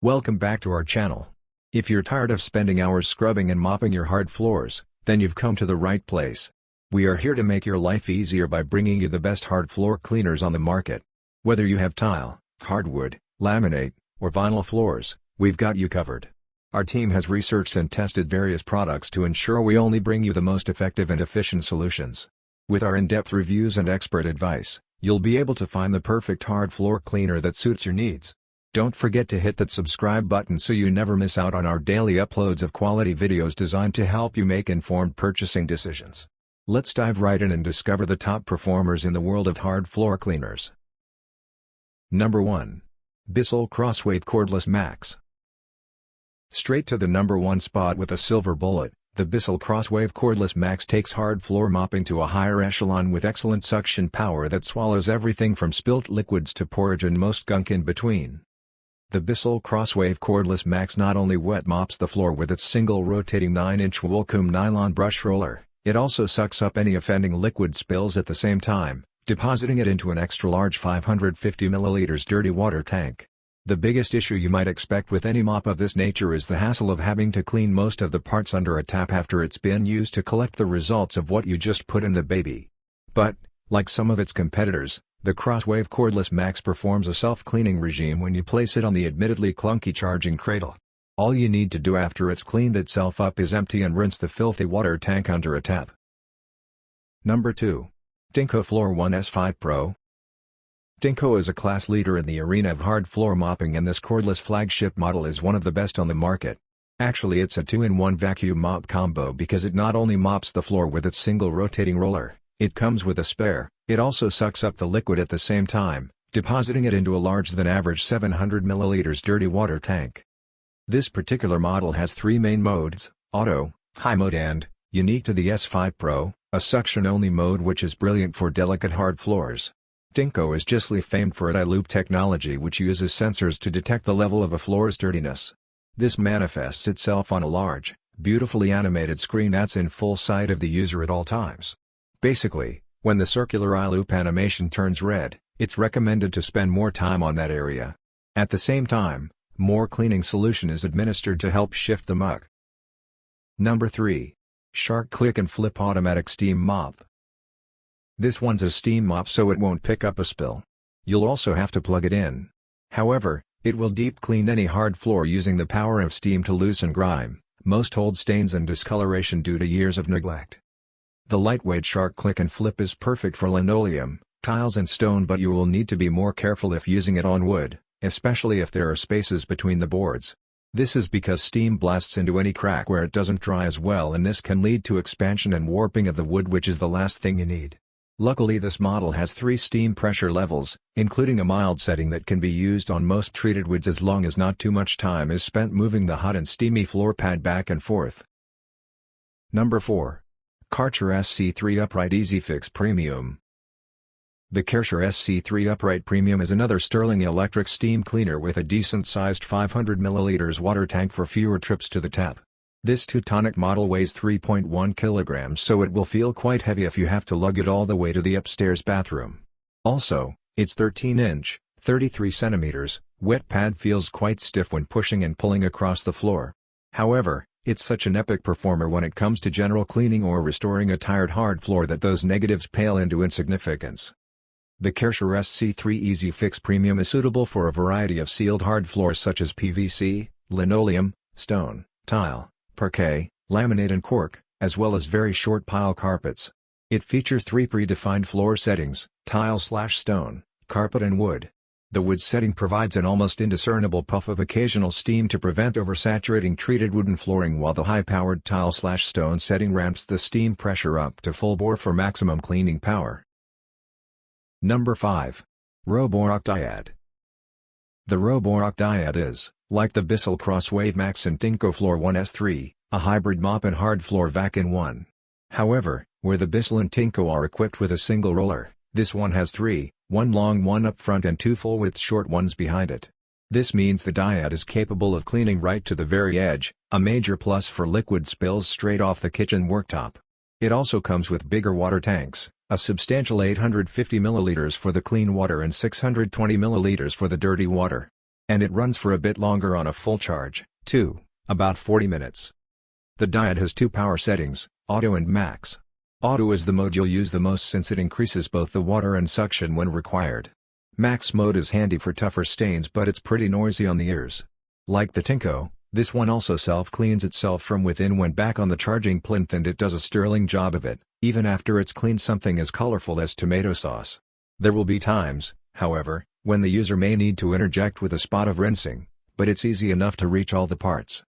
Welcome back to our channel. If you're tired of spending hours scrubbing and mopping your hard floors, then you've come to the right place. We are here to make your life easier by bringing you the best hard floor cleaners on the market. Whether you have tile, hardwood, laminate, or vinyl floors, we've got you covered. Our team has researched and tested various products to ensure we only bring you the most effective and efficient solutions. With our in-depth reviews and expert advice, you'll be able to find the perfect hard floor cleaner that suits your needs. Don't forget to hit that subscribe button so you never miss out on our daily uploads of quality videos designed to help you make informed purchasing decisions. Let's dive right in and discover the top performers in the world of hard floor cleaners. Number 1. Bissell Crosswave Cordless Max. Straight to the number 1 spot with a silver bullet, the Bissell Crosswave Cordless Max takes hard floor mopping to a higher echelon with excellent suction power that swallows everything from spilt liquids to porridge and most gunk in between. The Bissell Crosswave Cordless Max not only wet mops the floor with its single rotating 9-inch Woolcomb nylon brush roller, it also sucks up any offending liquid spills at the same time, depositing it into an extra-large 550 ml dirty water tank. The biggest issue you might expect with any mop of this nature is the hassle of having to clean most of the parts under a tap after it's been used to collect the results of what you just put in the baby. But, like some of its competitors, the Crosswave Cordless Max performs a self-cleaning regime when you place it on the admittedly clunky charging cradle. All you need to do after it's cleaned itself up is empty and rinse the filthy water tank under a tap. Number 2. Dinko Floor One S5 Pro. Dinko is a class leader in the arena of hard floor mopping, and this cordless flagship model is one of the best on the market. Actually, it's a 2-in-1 vacuum mop combo because it not only mops the floor with its single rotating roller, it comes with a spare. It also sucks up the liquid at the same time, depositing it into a larger-than-average 700 ml dirty water tank. This particular model has 3 main modes: Auto, High Mode and, unique to the S5 Pro, a suction-only mode which is brilliant for delicate hard floors. Dinko is justly famed for its iLoop technology, which uses sensors to detect the level of a floor's dirtiness. This manifests itself on a large, beautifully animated screen that's in full sight of the user at all times. Basically, when the circular iLoop animation turns red, it's recommended to spend more time on that area. At the same time, more cleaning solution is administered to help shift the muck. Number 3. Shark Click and Flip Automatic Steam Mop. This one's a steam mop, so it won't pick up a spill. You'll also have to plug it in. However, it will deep clean any hard floor using the power of steam to loosen grime, most old stains and discoloration due to years of neglect. The lightweight Shark Click and Flip is perfect for linoleum, tiles and stone, but you will need to be more careful if using it on wood, especially if there are spaces between the boards. This is because steam blasts into any crack where it doesn't dry as well, and this can lead to expansion and warping of the wood, which is the last thing you need. Luckily, this model has 3 steam pressure levels, including a mild setting that can be used on most treated woods as long as not too much time is spent moving the hot and steamy floor pad back and forth. Number 4. Karcher SC3 Upright Easy Fix Premium. The Karcher SC3 Upright Premium is another sterling electric steam cleaner with a decent-sized 500 ml water tank for fewer trips to the tap. This Teutonic model weighs 3.1 kilograms, so it will feel quite heavy if you have to lug it all the way to the upstairs bathroom. Also, its 13-inch, 33 centimeters, wet pad feels quite stiff when pushing and pulling across the floor. However, it's such an epic performer when it comes to general cleaning or restoring a tired hard floor that those negatives pale into insignificance. The Karcher SC3 Easy Fix Premium is suitable for a variety of sealed hard floors such as PVC, linoleum, stone, tile, parquet, laminate and cork, as well as very short pile carpets. It features 3 predefined floor settings: tile/stone, carpet and wood. The wood setting provides an almost indiscernible puff of occasional steam to prevent oversaturating treated wooden flooring, while the high-powered tile/stone setting ramps the steam pressure up to full bore for maximum cleaning power. Number 5. Roborock Dyad. The Roborock Dyad is, like the Bissell Crosswave Max and Dinko Floor One S3, a hybrid mop and hard floor vac in one. However, where the Bissell and Dinko are equipped with a single roller, this one has 3, one long one up front and 2 full-width short ones behind it. This means the Dyad is capable of cleaning right to the very edge, a major plus for liquid spills straight off the kitchen worktop. It also comes with bigger water tanks, a substantial 850 ml for the clean water and 620 ml for the dirty water. And it runs for a bit longer on a full charge, too, about 40 minutes. The diet has two power settings, Auto and Max. Auto is the mode you'll use the most since it increases both the water and suction when required. Max mode is handy for tougher stains, but it's pretty noisy on the ears. Like the Tinko, this one also self-cleans itself from within when back on the charging plinth, and it does a sterling job of it, even after it's cleaned something as colorful as tomato sauce. There will be times, however, when the user may need to interject with a spot of rinsing, but it's easy enough to reach all the parts.